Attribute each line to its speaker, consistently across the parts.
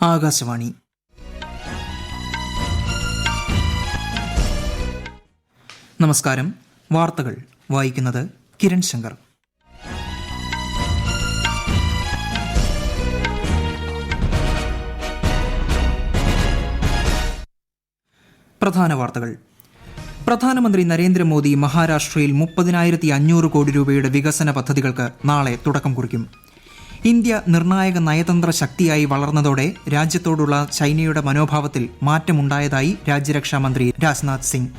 Speaker 1: ആകാശവാണി. നമസ്കാരം. വാർത്തകൾ വായിക്കുന്നത് കിരൺ ശങ്കർ. പ്രധാന വാർത്തകൾ. പ്രധാനമന്ത്രി നരേന്ദ്രമോദി മഹാരാഷ്ട്രയിൽ 30,500 കോടി രൂപയുടെ വികസന പദ്ധതികൾക്ക് നാളെ തുടക്കം കുറിക്കും. ഇന്ത്യ നിർണായക നയതന്ത്ര ശക്തിയായി വളർന്നതോടെ രാജ്യത്തോടുള്ള ചൈനയുടെ മനോഭാവത്തിൽ മാറ്റമുണ്ടായതായി രാജ്യരക്ഷാമന്ത്രി രാജ്നാഥ് സിംഗ്.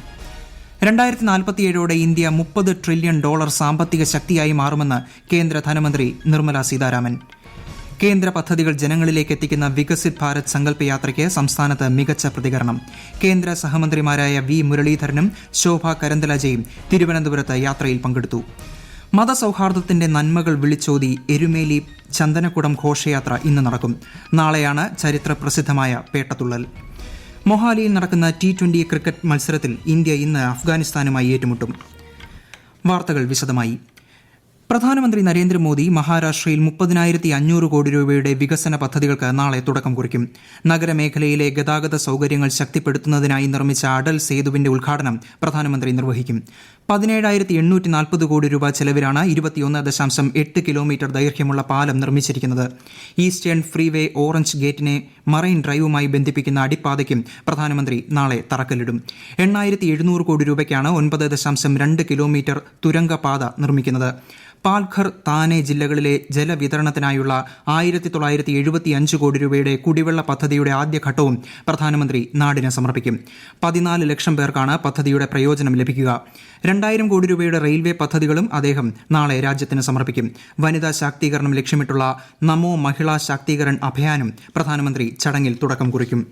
Speaker 1: 2047 ഇന്ത്യ $30 ട്രില്യൺ സാമ്പത്തിക ശക്തിയായി മാറുമെന്ന് കേന്ദ്ര ധനമന്ത്രി നിർമ്മല സീതാരാമൻ. കേന്ദ്ര പദ്ധതികൾ ജനങ്ങളിലേക്ക് എത്തിക്കുന്ന വികസിത് ഭാരത് സങ്കല്പ യാത്രയ്ക്ക് സംസ്ഥാനത്ത് മികച്ച പ്രതികരണം. കേന്ദ്ര സഹമന്ത്രിമാരായ വി മുരളീധരനും ശോഭ കരന്തലാജയും തിരുവനന്തപുരത്ത് യാത്രയിൽ പങ്കെടുത്തു. മതസൌഹാർദ്ദത്തിന്റെ നന്മകൾ വിളിച്ചോതി എരുമേലി ചന്ദനക്കുടം ഘോഷയാത്ര ഇന്ന് നടക്കും. നാളെയാണ് ചരിത്ര പ്രസിദ്ധമായ പേട്ടതുള്ളൽ. മൊഹാലിയിൽ നടക്കുന്ന T20 ക്രിക്കറ്റ് മത്സരത്തിൽ ഇന്ത്യ ഇന്ന് അഫ്ഗാനിസ്ഥാനുമായി ഏറ്റുമുട്ടും. വാർത്തകൾ വിശദമായി. പ്രധാനമന്ത്രി നരേന്ദ്രമോദി മഹാരാഷ്ട്രയിൽ 30,500 കോടി രൂപയുടെ വികസന പദ്ധതികൾക്ക് നാളെ തുടക്കം കുറിക്കും. നഗരമേഖലയിലെ ഗതാഗത സൌകര്യങ്ങൾ ശക്തിപ്പെടുത്തുന്നതിനായി നിർമ്മിച്ച അടൽ സേതുവിന്റെ ഉദ്ഘാടനം പ്രധാനമന്ത്രി നിർവഹിക്കും. 17,840 കോടി രൂപ ചെലവിലാണ് 21.8 കിലോമീറ്റർ ദൈർഘ്യമുള്ള പാലം നിർമ്മിച്ചിരിക്കുന്നത്. ഈസ്റ്റേൺ ഫ്രീവേ ഓറഞ്ച് ഗേറ്റിനെ മറൈൻ ഡ്രൈവുമായി ബന്ധിപ്പിക്കുന്ന അടിപ്പാതയ്ക്കും പ്രധാനമന്ത്രി നാളെ തറക്കല്ലിടും. 8,700 കോടി രൂപയ്ക്കാണ് 9.2 കിലോമീറ്റർ തുരങ്കപാത നിർമ്മിക്കുന്നത്. പാൽഘർ, താനെ ജില്ലകളിലെ ജലവിതരണത്തിനായുള്ള 1,975 കോടി രൂപയുടെ കുടിവെള്ള പദ്ധതിയുടെ ആദ്യഘട്ടവും പ്രധാനമന്ത്രി നാടിന് സമർപ്പിക്കും. 14 ലക്ഷം പേർക്കാണ് പദ്ധതിയുടെ പ്രയോജനം ലഭിക്കുക. 2,000 കോടി രൂപയുടെ റെയിൽവേ പദ്ധതികളും അദ്ദേഹം നാളെ രാജ്യത്തിന് സമർപ്പിക്കും. വനിതാ ശാക്തീകരണം ലക്ഷ്യമിട്ടുള്ള നമോ മഹിളാ ശാക്തീകരൺ അഭിയാനും പ്രധാനമന്ത്രി ചടങ്ങിൽ തുടക്കം കുറിക്കും.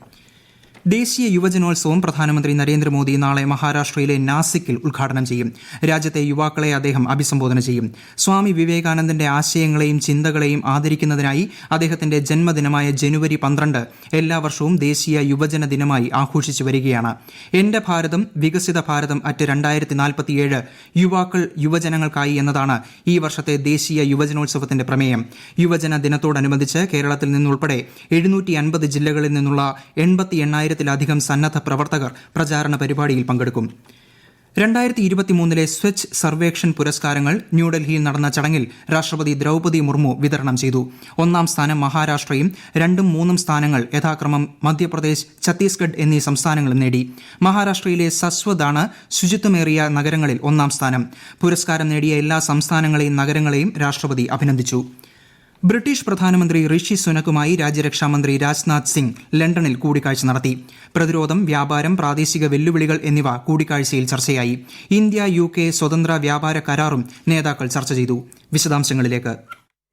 Speaker 1: ദേശീയ യുവജനോത്സവം പ്രധാനമന്ത്രി നരേന്ദ്രമോദി നാളെ മഹാരാഷ്ട്രയിലെ നാസിക്കിൽ ഉദ്ഘാടനം ചെയ്യും. രാജ്യത്തെ യുവാക്കളെ അദ്ദേഹം അഭിസംബോധന ചെയ്യും. സ്വാമി വിവേകാനന്ദന്റെ ആശയങ്ങളെയും ചിന്തകളെയും ആദരിക്കുന്നതിനായി അദ്ദേഹത്തിന്റെ ജന്മദിനമായ ജനുവരി 12 എല്ലാ വർഷവും ദേശീയ യുവജന ദിനമായി ആഘോഷിച്ചു വരികയാണ്. എന്റെ ഭാരതം വികസിത ഭാരതം അറ്റ് 2047 യുവാക്കൾ യുവജനങ്ങൾക്കായി എന്നതാണ് ഈ വർഷത്തെ ദേശീയ യുവജനോത്സവത്തിന്റെ പ്രമേയം. യുവജന ദിനത്തോടനുബന്ധിച്ച് കേരളത്തിൽ നിന്നുൾപ്പെടെ 750 ജില്ലകളിൽ നിന്നുള്ള 88,000-ലധികം സന്നദ്ധ പ്രവർത്തകർ പ്രചാരണ പരിപാടിയിൽ പങ്കെടുക്കും. 2023 സ്വച്ഛ് സർവേക്ഷൺ പുരസ്കാരങ്ങൾ ന്യൂഡൽഹിയിൽ നടന്ന ചടങ്ങിൽ രാഷ്ട്രപതി ദ്രൌപദി മുർമു വിതരണം ചെയ്തു. 1ാം സ്ഥാനം മഹാരാഷ്ട്രയും 2ഉം 3ഉം സ്ഥാനങ്ങൾ യഥാക്രമം മധ്യപ്രദേശ്, ഛത്തീസ്ഗഡ് എന്നീ സംസ്ഥാനങ്ങളും നേടി. മഹാരാഷ്ട്രയിലെ സസ്വദാണ് ശുചിത്വമേറിയ നഗരങ്ങളിൽ 1ാം സ്ഥാനം. പുരസ്കാരം നേടിയ എല്ലാ സംസ്ഥാനങ്ങളെയും നഗരങ്ങളെയും രാഷ്ട്രപതി അഭിനന്ദിച്ചു. ബ്രിട്ടീഷ് പ്രധാനമന്ത്രി ഋഷി സുനക്കുമായി രാജ്യരക്ഷാമന്ത്രി രാജ്നാഥ് സിംഗ് ലണ്ടനിൽ കൂടിക്കാഴ്ച നടത്തി. പ്രതിരോധം, വ്യാപാരം, പ്രാദേശിക വെല്ലുവിളികൾ എന്നിവ കൂടിക്കാഴ്ചയിൽ ചർച്ചയായി. ഇന്ത്യ-UK സ്വതന്ത്ര വ്യാപാര കരാറും നേതാക്കൾ ചർച്ച ചെയ്തു. വിശദാംശങ്ങളിലേക്ക്.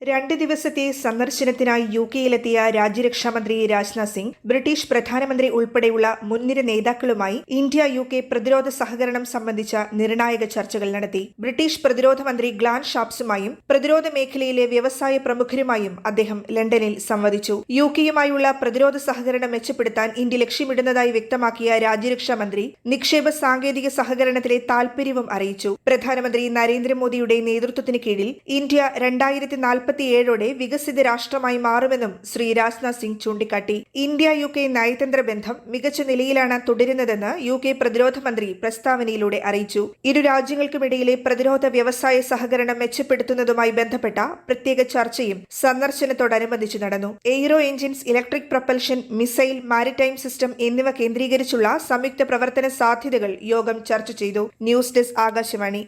Speaker 2: 2 ദിവസത്തെ സന്ദർശനത്തിനായി UK-യിലെത്തിയ രാജ്യരക്ഷാമന്ത്രി രാജ്നാഥ് സിംഗ് ബ്രിട്ടീഷ് പ്രധാനമന്ത്രി ഉൾപ്പെടെയുള്ള മുൻനിര നേതാക്കളുമായി ഇന്ത്യ-UK പ്രതിരോധ സഹകരണം സംബന്ധിച്ച നിർണായക ചർച്ചകൾ നടത്തി. ബ്രിട്ടീഷ് പ്രതിരോധ മന്ത്രി ഗ്ലാൻ ഷാപ്സുമായും പ്രതിരോധ മേഖലയിലെ വ്യവസായ പ്രമുഖരുമായും അദ്ദേഹം ലണ്ടനിൽ സംവദിച്ചു. UK-യുമായുള്ള പ്രതിരോധ സഹകരണം മെച്ചപ്പെടുത്താൻ ഇന്ത്യ ലക്ഷ്യമിടുന്നതായി വ്യക്തമാക്കിയ രാജ്യരക്ഷാമന്ത്രി നിക്ഷേപ സാങ്കേതിക സഹകരണത്തിലെ താൽപര്യവും അറിയിച്ചു. പ്രധാനമന്ത്രി നരേന്ദ്രമോദിയുടെ നേതൃത്വത്തിന് കീഴിൽ ഇന്ത്യ 2047 വികസിത രാഷ്ട്രമായി മാറുമെന്നും ശ്രീ രാജ്നാഥ് സിംഗ് ചൂണ്ടിക്കാട്ടി. ഇന്ത്യ-UK നയതന്ത്ര ബന്ധം മികച്ച നിലയിലാണ് തുടരുന്നതെന്ന് UK പ്രതിരോധ മന്ത്രി പ്രസ്താവനയിലൂടെ അറിയിച്ചു. ഇരു രാജ്യങ്ങൾക്കുമിടയിലെ പ്രതിരോധ വ്യവസായ സഹകരണം മെച്ചപ്പെടുത്തുന്നതുമായി ബന്ധപ്പെട്ട പ്രത്യേക ചർച്ചയും സന്ദർശനത്തോടനുബന്ധിച്ച് നടന്നു. Aero engines, electric propulsion, missile, maritime system എന്നിവ കേന്ദ്രീകരിച്ചുള്ള സംയുക്ത പ്രവർത്തന സാധ്യതകൾ യോഗം ചർച്ച ചെയ്തു. News desk, Akashvani.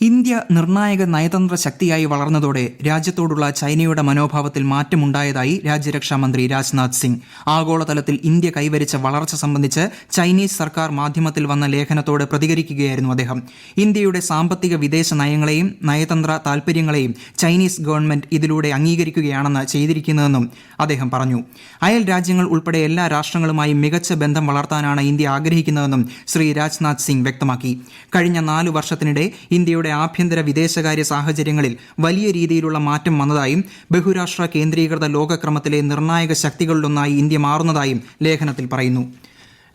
Speaker 1: ഇന്ത്യ നിർണായക നയതന്ത്ര ശക്തിയായി വളർന്നതോടെ രാജ്യത്തോടുള്ള ചൈനയുടെ മനോഭാവത്തിൽ മാറ്റമുണ്ടായതായി രാജ്യരക്ഷാമന്ത്രി രാജ്നാഥ് സിംഗ്. ആഗോളതലത്തിൽ ഇന്ത്യ കൈവരിച്ച വളർച്ച സംബന്ധിച്ച് ചൈനീസ് സർക്കാർ മാധ്യമത്തിൽ വന്ന ലേഖനത്തോട് പ്രതികരിക്കുകയായിരുന്നു അദ്ദേഹം. ഇന്ത്യയുടെ സാമ്പത്തിക വിദേശ നയങ്ങളെയും നയതന്ത്ര താൽപര്യങ്ങളെയും ചൈനീസ് ഗവൺമെന്റ് ഇതിലൂടെ അംഗീകരിക്കുകയാണെന്ന് ചെയ്തിരിക്കുന്നതെന്നും അദ്ദേഹം പറഞ്ഞു. അയൽ രാജ്യങ്ങൾ ഉൾപ്പെടെ എല്ലാ രാഷ്ട്രങ്ങളുമായും മികച്ച ബന്ധം വളർത്താനാണ് ഇന്ത്യ ആഗ്രഹിക്കുന്നതെന്നും ശ്രീ രാജ്നാഥ് സിംഗ് വ്യക്തമാക്കി. കഴിഞ്ഞ 4 വർഷത്തിനിടെ ഇന്ത്യയുടെ ആഭ്യന്തര വിദേശകാര്യ സാഹചര്യങ്ങളിൽ വലിയ രീതിയിലുള്ള മാറ്റം വന്നതായും ബഹുരാഷ്ട്ര കേന്ദ്രീകൃത ലോകക്രമത്തിലെ നിർണായക ശക്തികളിലൊന്നായി ഇന്ത്യ മാറുന്നതായും ലേഖനത്തിൽ പറയുന്നു.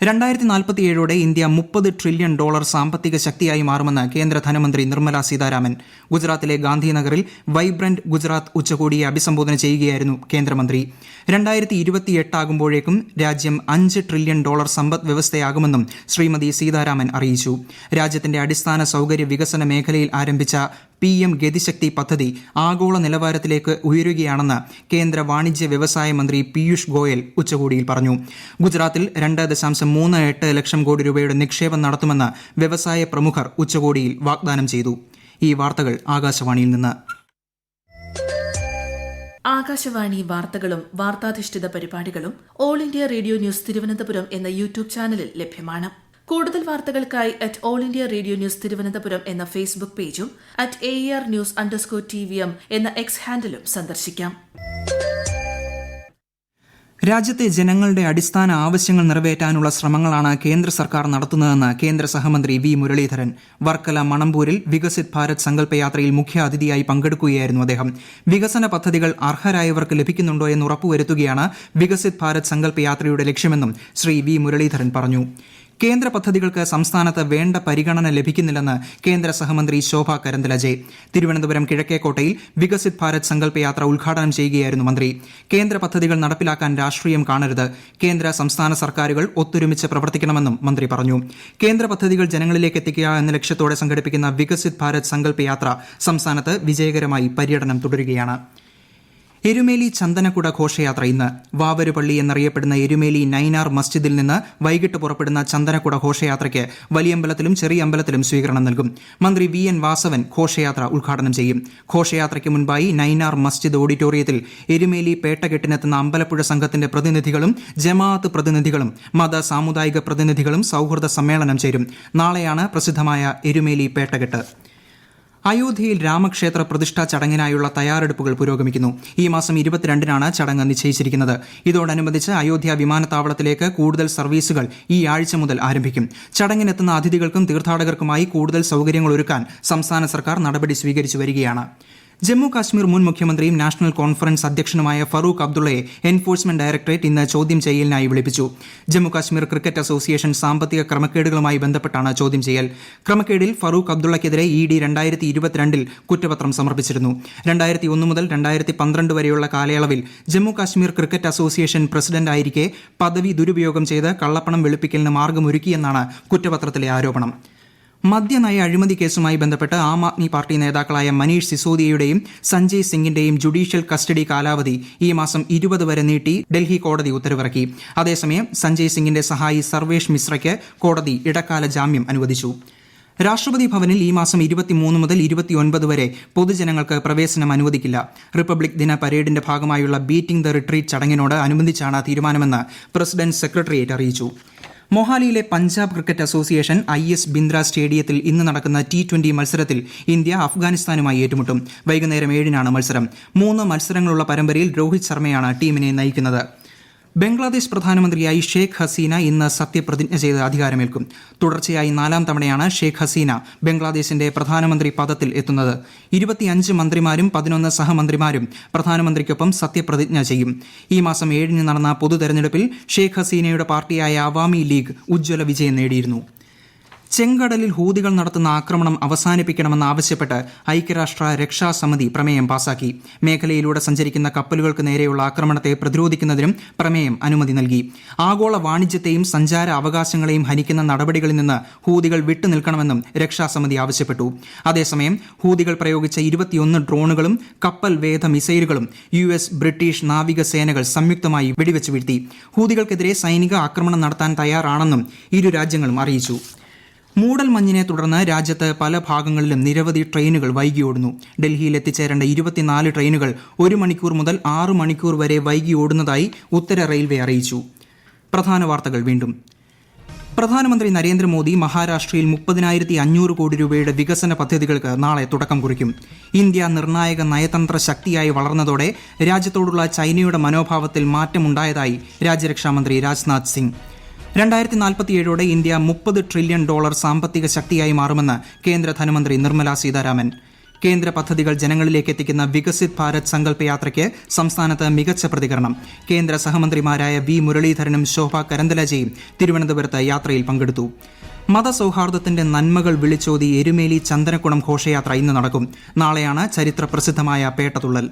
Speaker 1: 2047 ഇന്ത്യ $30 ട്രില്യൺ സാമ്പത്തിക ശക്തിയായി മാറുമെന്ന് കേന്ദ്ര ധനമന്ത്രി നിർമ്മല സീതാരാമൻ. ഗുജറാത്തിലെ ഗാന്ധിനഗറിൽ വൈബ്രന്റ് ഗുജറാത്ത് ഉച്ചകോടിയെ അഭിസംബോധന ചെയ്യുകയായിരുന്നു കേന്ദ്രമന്ത്രി. 2028 ആകുമ്പോഴേക്കും രാജ്യം $5 ട്രില്യൺ സമ്പദ് വ്യവസ്ഥയാകുമെന്നും ശ്രീമതി സീതാരാമൻ അറിയിച്ചു. രാജ്യത്തിന്റെ അടിസ്ഥാന സൌകര്യ വികസന മേഖലയിൽ ആരംഭിച്ച PM ഗതിശക്തി പദ്ധതി ആഗോള നിലവാരത്തിലേക്ക് ഉയരുകയാണെന്ന് കേന്ദ്ര വാണിജ്യ വ്യവസായ മന്ത്രി പീയൂഷ് ഗോയൽ ഉച്ചകോടിയിൽ പറഞ്ഞു. ഗുജറാത്തിൽ 2.38 ലക്ഷം കോടി രൂപയുടെ നിക്ഷേപം നടത്തുമെന്ന് വ്യവസായ പ്രമുഖർ ഉച്ചകോടിയിൽ വാഗ്ദാനം ചെയ്തു. ഈ വാർത്തകൾ ആകാശവാണിയിൽ നിന്ന്.
Speaker 3: ആകാശവാണി വാർത്തകളും വാർത്താധിഷ്ഠിത പരിപാടികളും all India radio news Thiruvananthapuram എന്ന യൂട്യൂബ് ചാനലിൽ ലഭ്യമാണ്. കൂടുതൽ വാർത്തകൾക്കായി @All India Radio News Thiruvananthapuram എന്ന ഫേസ്ബുക്ക് പേജും @ARnews_TVM എന്ന എക്സ് ഹാൻഡിലും സന്ദർശിക്കാം.
Speaker 1: രാജ്യത്തെ ജനങ്ങളുടെ അടിസ്ഥാന ആവശ്യങ്ങൾ നിറവേറ്റാനുള്ള ശ്രമങ്ങളാണ് കേന്ദ്ര സർക്കാർ നടത്തുന്നതെന്ന് കേന്ദ്ര സഹമന്ത്രി വി മുരളീധരൻ. വർക്കല മണമ്പൂരിൽ വികസിത് ഭാരത് സങ്കല്പയാത്രയിൽ മുഖ്യ അതിഥിയായി പങ്കെടുക്കുകയായിരുന്നു അദ്ദേഹം. വികസന പദ്ധതികൾ അർഹരായവർക്ക് ലഭിക്കുന്നുണ്ടോ എന്ന് ഉറപ്പുവരുത്തുകയാണ് വികസിത് ഭാരത് സങ്കല്പയാത്രയുടെ ലക്ഷ്യമെന്നും ശ്രീ വി മുരളീധരൻ പറഞ്ഞു. കേന്ദ്ര പദ്ധതികൾക്ക് സംസ്ഥാനത്ത് വേണ്ട പരിഗണന ലഭിക്കുന്നില്ലെന്ന് കേന്ദ്ര സഹമന്ത്രി ശോഭ കരന്തലജെ. തിരുവനന്തപുരം കിഴക്കേക്കോട്ടയിൽ വികസിത് ഭാരത് സങ്കല്പയാത്ര ഉദ്ഘാടനം ചെയ്യുകയായിരുന്നു മന്ത്രി. കേന്ദ്ര പദ്ധതികൾ നടപ്പിലാക്കാൻ രാഷ്ട്രീയം കാണരുത്, കേന്ദ്ര സംസ്ഥാന സർക്കാരുകൾ ഒത്തൊരുമിച്ച് പ്രവർത്തിക്കണമെന്നും മന്ത്രി പറഞ്ഞു. കേന്ദ്ര പദ്ധതികൾ ജനങ്ങളിലേക്ക് എത്തിക്കുക എന്ന ലക്ഷ്യത്തോടെ സംഘടിപ്പിക്കുന്ന വികസിത് ഭാരത് സങ്കല്പയാത്ര സംസ്ഥാനത്ത് വിജയകരമായി പര്യടനം തുടരുകയാണ്. എരുമേലി ചന്ദനക്കുട ഘോഷയാത്ര ഇന്ന്. വാവരുപള്ളി എന്നറിയപ്പെടുന്ന എരുമേലി നൈനാർ മസ്ജിദിൽ നിന്ന് വൈകിട്ട് പുറപ്പെടുന്ന ചന്ദനക്കുട ഘോഷയാത്രയ്ക്ക് വലിയമ്പലത്തിലും ചെറിയ അമ്പലത്തിലും സ്വീകരണം നൽകും. മന്ത്രി VN വാസവൻ ഘോഷയാത്ര ഉദ്ഘാടനം ചെയ്യും. ഘോഷയാത്രയ്ക്ക് മുൻപായി നൈനാർ മസ്ജിദ് ഓഡിറ്റോറിയത്തിൽ എരുമേലി പേട്ടകെട്ടിനെത്തുന്ന അമ്പലപ്പുഴ സംഘത്തിന്റെ പ്രതിനിധികളും ജമാഅത്ത് പ്രതിനിധികളും മത സാമുദായിക പ്രതിനിധികളും സൌഹൃദ സമ്മേളനം ചേരും. നാളെയാണ് പ്രസിദ്ധമായ എരുമേലി പേട്ടകെട്ട്. അയോധ്യയിൽ രാമക്ഷേത്ര പ്രതിഷ്ഠാ ചടങ്ങിനായുള്ള തയ്യാറെടുപ്പുകൾ പുരോഗമിക്കുന്നു. ഈ മാസം 22-നാണ് ചടങ്ങ് നിശ്ചയിച്ചിരിക്കുന്നത്. ഇതോടനുബന്ധിച്ച് അയോധ്യ വിമാനത്താവളത്തിലേക്ക് കൂടുതൽ സർവീസുകൾ ഈ ആഴ്ച മുതൽ ആരംഭിക്കും. ചടങ്ങിനെത്തുന്ന അതിഥികൾക്കും തീർത്ഥാടകർക്കുമായി കൂടുതൽ സൌകര്യങ്ങൾ ഒരുക്കാൻ സംസ്ഥാന സർക്കാർ നടപടി സ്വീകരിച്ചു വരികയാണ്. ജമ്മു കാശ്മീർ മുൻ മുഖ്യമന്ത്രിയും നാഷണൽ കോൺഫറൻസ് അധ്യക്ഷനുമായ ഫറൂഖ് അബ്ദുള്ളയെ എൻഫോഴ്സ്മെന്റ് ഡയറക്ടറേറ്റ് ഇന്ന് ചോദ്യം ചെയ്യലിനായി വിളിപ്പിച്ചു. ജമ്മു കാശ്മീർ ക്രിക്കറ്റ് അസോസിയേഷൻ സാമ്പത്തിക ക്രമക്കേടുകളുമായി ബന്ധപ്പെട്ടാണ് ചോദ്യം ചെയ്യൽ. ക്രമക്കേടിൽ ഫറൂഖ് അബ്ദുള്ളയ്ക്കെതിരെ ED 2022 കുറ്റപത്രം സമർപ്പിച്ചിരുന്നു. 2001 മുതൽ 2012 വരെയുള്ള കാലയളവിൽ ജമ്മു കാശ്മീർ ക്രിക്കറ്റ് അസോസിയേഷൻ പ്രസിഡന്റായിരിക്കെ പദവി ദുരുപയോഗം ചെയ്ത് കള്ളപ്പണം വെളുപ്പിക്കലിന് മാർഗമൊരുക്കിയെന്നാണ് കുറ്റപത്രത്തിലെ ആരോപണം. മദ്യനയ അഴിമതി കേസുമായി ബന്ധപ്പെട്ട് ആം ആദ്മി പാർട്ടി നേതാക്കളായ മനീഷ് സിസോദിയയുടെയും സഞ്ജയ് സിംഗിന്റെയും ജുഡീഷ്യൽ കസ്റ്റഡി കാലാവധി ഈ മാസം 20 വരെ നീട്ടി ഡൽഹി കോടതി ഉത്തരവിറക്കി. അതേസമയം സഞ്ജയ് സിംഗിന്റെ സഹായി സർവേഷ് മിശ്രയ്ക്ക് കോടതി ഇടക്കാല ജാമ്യം അനുവദിച്ചു. രാഷ്ട്രപതി ഭവനിൽ ഈ മാസം 23 മുതൽ 29 വരെ പൊതുജനങ്ങൾക്ക് പ്രവേശനം അനുവദിക്കില്ല. റിപ്പബ്ലിക് ദിന പരേഡിന്റെ ഭാഗമായുള്ള ബീറ്റിംഗ് ദ റിട്രീറ്റ് ചടങ്ങിനോട് അനുബന്ധിച്ചാണ് തീരുമാനമെന്ന് പ്രസിഡന്റ് സെക്രട്ടേറിയറ്റ് അറിയിച്ചു. മൊഹാലിയിലെ Punjab cricket association IS Bindra സ്റ്റേഡിയത്തിൽ ഇന്ന് നടക്കുന്ന T20 മത്സരത്തിൽ ഇന്ത്യ അഫ്ഗാനിസ്ഥാനുമായി ഏറ്റുമുട്ടും. വൈകുന്നേരം 7-നാണ് മത്സരം. 3 മത്സരങ്ങളുള്ള പരമ്പരയിൽ രോഹിത് ശർമ്മയാണ് ടീമിനെ നയിക്കുന്നത്. ബംഗ്ലാദേശ് പ്രധാനമന്ത്രിയായി ഷേഖ് ഹസീന ഇന്ന് സത്യപ്രതിജ്ഞ ചെയ്ത് അധികാരമേൽക്കും. തുടർച്ചയായി 4-ാം തവണയാണ് ഷേഖ് ഹസീന ബംഗ്ലാദേശിന്റെ പ്രധാനമന്ത്രി പദത്തിൽ എത്തുന്നത്. 25 മന്ത്രിമാരും 11 സഹമന്ത്രിമാരും പ്രധാനമന്ത്രിക്കൊപ്പം സത്യപ്രതിജ്ഞ ചെയ്യും. ഈ മാസം 7-ന് നടന്ന പൊതു തെരഞ്ഞെടുപ്പിൽ ഷേഖ് ഹസീനയുടെ പാർട്ടിയായ അവാമി ലീഗ് ഉജ്ജ്വല വിജയം നേടിയിരുന്നു. ചെങ്കടലിൽ ഹൂതികൾ നടത്തുന്ന ആക്രമണം അവസാനിപ്പിക്കണമെന്നാവശ്യപ്പെട്ട് ഐക്യരാഷ്ട്ര രക്ഷാസമിതി പ്രമേയം പാസാക്കി. മേഖലയിലൂടെ സഞ്ചരിക്കുന്ന കപ്പലുകൾക്ക് നേരെയുള്ള ആക്രമണത്തെ പ്രതിരോധിക്കുന്നതിനും പ്രമേയം അനുമതി നൽകി. ആഗോള വാണിജ്യത്തെയും സഞ്ചാര അവകാശങ്ങളെയും ഹനിക്കുന്ന നടപടികളിൽ നിന്ന് ഹൂതികൾ വിട്ടുനിൽക്കണമെന്നും രക്ഷാസമിതി ആവശ്യപ്പെട്ടു. അതേസമയം ഹൂതികൾ പ്രയോഗിച്ച 21 ഡ്രോണുകളും കപ്പൽ വേധ മിസൈലുകളും US ബ്രിട്ടീഷ് നാവികസേനകൾ സംയുക്തമായി വെടിവെച്ച് വീഴ്ത്തി. ഹൂതികൾക്കെതിരെ സൈനിക ആക്രമണം നടത്താൻ തയ്യാറാണെന്നും ഇരു രാജ്യങ്ങളും അറിയിച്ചു. മൂടൽമഞ്ഞിനെ തുടർന്ന് രാജ്യത്ത് പല ഭാഗങ്ങളിലും നിരവധി ട്രെയിനുകൾ വൈകി ഓടുന്നു. ഡൽഹിയിൽ എത്തിച്ചേരേണ്ട 24 ട്രെയിനുകൾ 1 മണിക്കൂർ മുതൽ 6 മണിക്കൂർ വരെ വൈകി ഓടുന്നതായി ഉത്തര റെയിൽവേ അറിയിച്ചു. പ്രധാന വാർത്തകൾ വീണ്ടും. പ്രധാനമന്ത്രി നരേന്ദ്രമോദി മഹാരാഷ്ട്രയിൽ 30,500 കോടി രൂപയുടെ വികസന പദ്ധതികൾക്ക് നാളെ തുടക്കം കുറിക്കും. ഇന്ത്യ നിർണായക നയതന്ത്ര ശക്തിയായി വളർന്നതോടെ രാജ്യത്തോടുള്ള ചൈനയുടെ മനോഭാവത്തിൽ മാറ്റമുണ്ടായതായി രാജ്യരക്ഷാമന്ത്രി രാജ്നാഥ് സിംഗ്. 2047 ഇന്ത്യ $30 ട്രില്യൺ സാമ്പത്തിക ശക്തിയായി മാറുമെന്ന് കേന്ദ്ര ധനമന്ത്രി നിർമ്മല സീതാരാമൻ. കേന്ദ്ര പദ്ധതികൾ ജനങ്ങളിലേക്ക് എത്തിക്കുന്ന വികസിത് ഭാരത് സങ്കല്പ യാത്രയ്ക്ക് സംസ്ഥാനത്ത് മികച്ച പ്രതികരണം. കേന്ദ്ര സഹമന്ത്രിമാരായ വി മുരളീധരനും ശോഭ കരന്തലജയും തിരുവനന്തപുരത്ത് യാത്രയിൽ പങ്കെടുത്തു. മതസൌഹാർദ്ദത്തിന്റെ നന്മകൾ വിളിച്ചോതി എരുമേലി ചന്ദനക്കുളം ഘോഷയാത്ര ഇന്ന് നടക്കും. നാളെയാണ് ചരിത്ര പ്രസിദ്ധമായ പേട്ടതുള്ളൽ.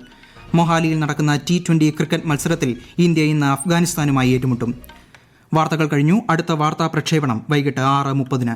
Speaker 1: മൊഹാലിയിൽ നടക്കുന്ന T20 ക്രിക്കറ്റ് മത്സരത്തിൽ ഇന്ത്യ ഇന്ന് അഫ്ഗാനിസ്ഥാനുമായി ഏറ്റുമുട്ടും. വാർത്തകൾ കഴിഞ്ഞു. അടുത്ത വാർത്താ പ്രക്ഷേപണം വൈകിട്ട് 6:30.